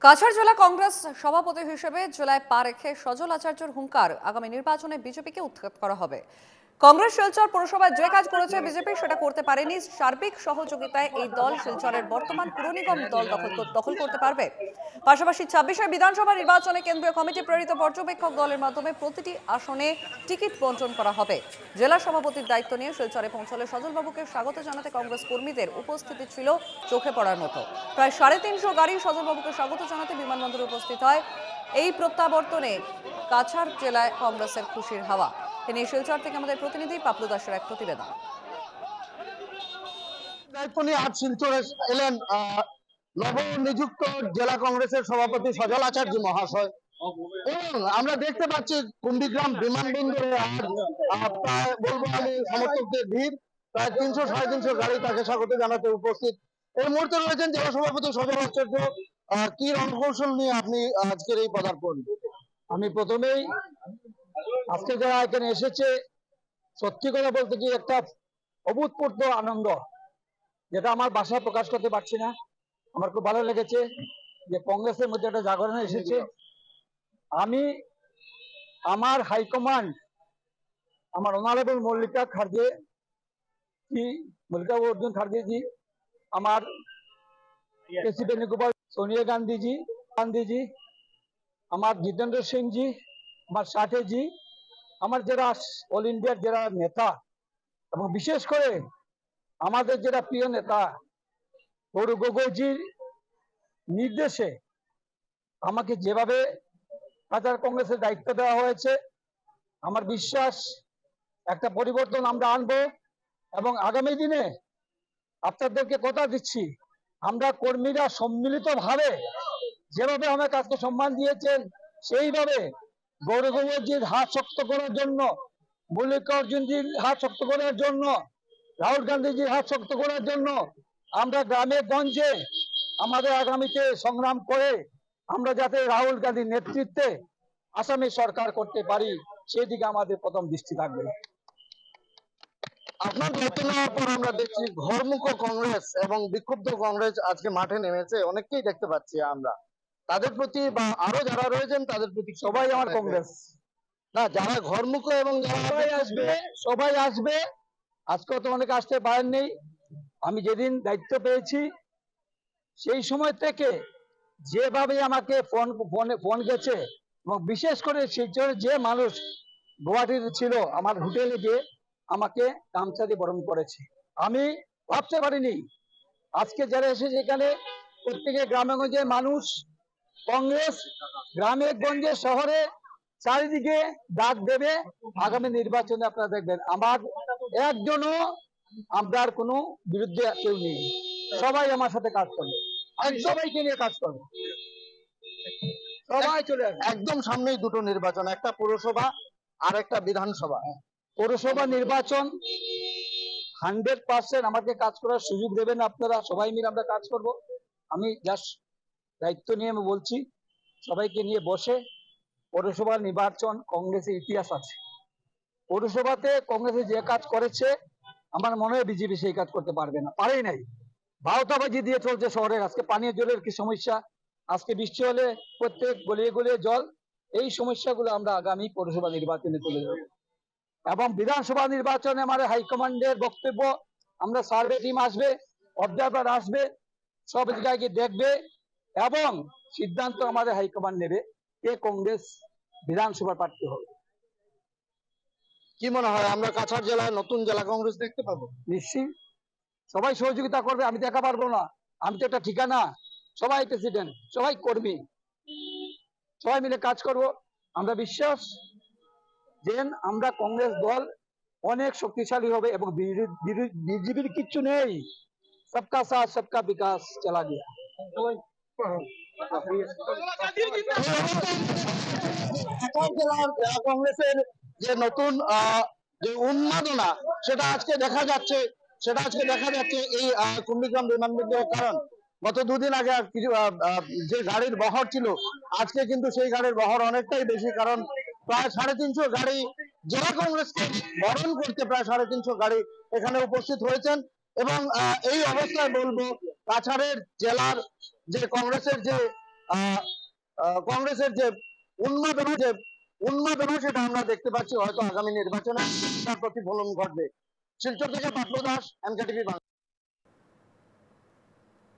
কাছাড় জেলা কংগ্রেস সভাপতি হিসেবে জেলায় পা রেখে সজল আচার্যর হুঙ্কার, আগামী নির্বাচনে বিজেপিকে উৎখাত করা হবে। কংগ্রেস শিলচর পৌরসভায় যে কাজ করেছে বিজেপি সেটা করতে পারেনি। সার্বিক সহযোগিতায় এই দল শিলচরের বর্তমান পুর নিগম দল দখল করতে পারবে। পাশাপাশি ২৬ বিধানসভা নির্বাচনে কেন্দ্রীয় কমিটি প্রেরিত পর্যবেক্ষক দলের মাধ্যমে প্রতিটি আসনে টিকিট বণ্টন করা হবে। জেলা সভাপতির দায়িত্ব নিয়ে শিলচরে পৌঁছলে সজলবাবুকে স্বাগত জানাতে কংগ্রেস কর্মীদের উপস্থিতি ছিল চোখে পড়ার মতো। প্রায় ৩৫০ গাড়ি সজলবাবুকে স্বাগত জানাতে বিমানবন্দরে উপস্থিত হয়। এই প্রত্যাবর্তনে কাছাড় জেলায় কংগ্রেসের খুশির হাওয়া। তিনি শিলচর থেকে আমাদের প্রতিনিধি পাপলু দাসের এক প্রতিবেদন। দায়িত্ব নিয়ে আজ শিলচরে এলেন নবনিযুক্ত জেলা কংগ্রেসের সভাপতি সজল আচার্য মহাশয়। এবং আমরা দেখতে পাচ্ছি কুম্বিগ্রাম বিমানবন্দরে প্রায় বলবো আমি সমর্থকদের ভিড়, প্রায় ৩০০-৩৫০ গাড়ি তাকে স্বাগত জানাতে উপস্থিত। এই মুহূর্তে রয়েছেন জেলা সভাপতি সজল আচার্য। কি রণকৌশল নিয়ে আপনি আজকের এই পদার্পণ? আমি প্রথমেই আজকে যারা এখানে এসেছে, সত্যি কথা বলতে কি একটা অভূতপূর্ব আনন্দ, যেটা আমার ভাষায় প্রকাশ করতে পারছি না। আমার খুব ভালো লেগেছে যে কংগ্রেসের মধ্যে একটা জাগরণ এসেছে। আমি আমার হাইকমান্ড, আমার অনারেবল মল্লিকা অর্জুন খার্গে জি, আমার কেসি বেণুগোপাল, সোনিয়া গান্ধীজি, আমার জিতেন্দ্র সিং জি, আমার সাথে জি, আমার যারা অল ইন্ডিয়ার যারা নেতা, এবং বিশেষ করে আমাদের যারা প্রিয় নেতা গৌরব গগৈজির নির্দেশে আমাকে যেভাবে কাছাড় কংগ্রেসের দায়িত্ব দেওয়া হয়েছে, আমার বিশ্বাস একটা পরিবর্তন আমরা আনবো। এবং আগামী দিনে আপনাদেরকে কথা দিচ্ছি, আমরা কর্মীরা সম্মিলিতভাবে যেভাবে আমাকে আজকে সম্মান দিয়েছেন, সেইভাবে গৌরব গগৈজির হাত শক্ত করার জন্য, মল্লিকা অর্জুনজির হাত শক্ত করার জন্য, রাহুল গান্ধীজির হাত শক্ত করার জন্য আমরা গ্রামে গঞ্জে আমাদের আগামীতে সংগ্রাম করে আমরা যাতে রাহুল গান্ধীর নেতৃত্বে আসামে সরকার করতে পারি, সেদিকে আমাদের প্রথম দৃষ্টি থাকবে। আপনার দায়িত্ব নেওয়ার পর আমরা দেখছি ঘরমুখ কংগ্রেস এবং বিক্ষুব্ধ কংগ্রেস আজকে মাঠে নেমেছে, অনেককেই দেখতে পাচ্ছি আমরা। তাদের প্রতি বা আরো যারা রয়েছেন তাদের প্রতি সবাই আমার কংগ্রেস, না যারা ঘরমুখ এবং সবাই আসবে। আজকে তো অনেকে আসতে পারেননি। আমি যেদিন দায়িত্ব পেয়েছি সেই সময় থেকে যেভাবে আমাকে ফোন গেছে, এবং বিশেষ করে শিলচরের যে মানুষ গুয়াহাটির ছিল, আমার হোটেলে গিয়ে আমাকে গামছা দিয়ে বরণ করেছে। আমি ভাবতে পারিনি আজকে যারা এসেছে এখানে প্রত্যেকে গ্রামেগঞ্জের মানুষ, কংগ্রেস গ্রামে গঞ্জে শহরে চারিদিকে ডাক দেবে। আগামী নির্বাচনে আপনারা দেখবেন আমার একজনও আপনার কোনো বিরুদ্ধে কেউ নেই, সবাই আমার সাথে কাজ করবে, সবাইকে নিয়ে কাজ করবে, সবাই চলে আসবে। একদম সামনেই দুটো নির্বাচন, একটা পৌরসভা আর একটা বিধানসভা। পৌরসভা নির্বাচন 100% আমাকে কাজ করার সুযোগ দেবেন আপনারা, সবাই মিলে আমরা কাজ করব। আমি জাস্ট দায়িত্ব নিয়ে আমি বলছি, সবাইকে নিয়ে বসে পৌরসভা নির্বাচন কংগ্রেসের ইতিহাস আছে। পৌরসভাতে কংগ্রেসে যে কাজ করেছে আমার মনে হয় বিজেপি সেই কাজ করতে পারবে না, পারেই নাই। ভাওতাবাজি দিয়ে চলছে শহরে। আজকে পানীয় জলের কি সমস্যা, আজকে বৃষ্টি হলে প্রত্যেক গলিয়ে গলিয়ে জল। এই সমস্যাগুলো আমরা আগামী পৌরসভা নির্বাচনে তুলে ধরব। এবং বিধানসভা নির্বাচনে আমাদের হাইকমান্ডের বক্তব্য, আমরা সার্ভে টিম আসবে, অবজারভার আসবে, সব জায়গায় দেখবে এবং সিদ্ধান্ত আমাদের হাইকমান্ড নেবে কে কংগ্রেস বিধানসভার প্রার্থী হবে। কি মনে হয় আমরা কাছাড় জেলায় নতুন জেলা কংগ্রেস দেখতে পাবো? নিশ্চয়ই সবাই সহযোগিতা করবে, আমি দেখা পারবো না। আমি তো একটা ঠিকানা, সবাই প্রেসিডেন্ট, সবাই কর্মী, সবাই মিলে কাজ করব। আমরা বিশ্বাস যে আমরা কংগ্রেস দল অনেক শক্তিশালী হবে এবং বিজেপির কিচ্ছু নেই। সবকা সাথ সবকা বিকাশ চলা গিয়া। কংগ্রেসের যে নতুন যে উন্মাদনা সেটা আজকে দেখা যাচ্ছে, এই কুম্বিগ্রাম বিমানবন্দর। কারণ গত দুদিন আগে যে গাড়ির বহর ছিল, আজকে কিন্তু সেই গাড়ির বহর অনেকটাই বেশি। কারণ প্রায় 350 গাড়ি জেলা কংগ্রেসকে বরণ করতে প্রায় 350 গাড়ি এখানে উপস্থিত হয়েছেন। এবং এই অবস্থায় বলবো কাছাড়ের জেলার যে কংগ্রেসের যে কংগ্রেসের যে উন্মাদনা সেটা আমরা দেখতে পাচ্ছি, হয়তো আগামী নির্বাচনে তার প্রতিফলন ঘটবে। শিলচর থেকে পাপলু দাস, এনকেটিভি বাংলা।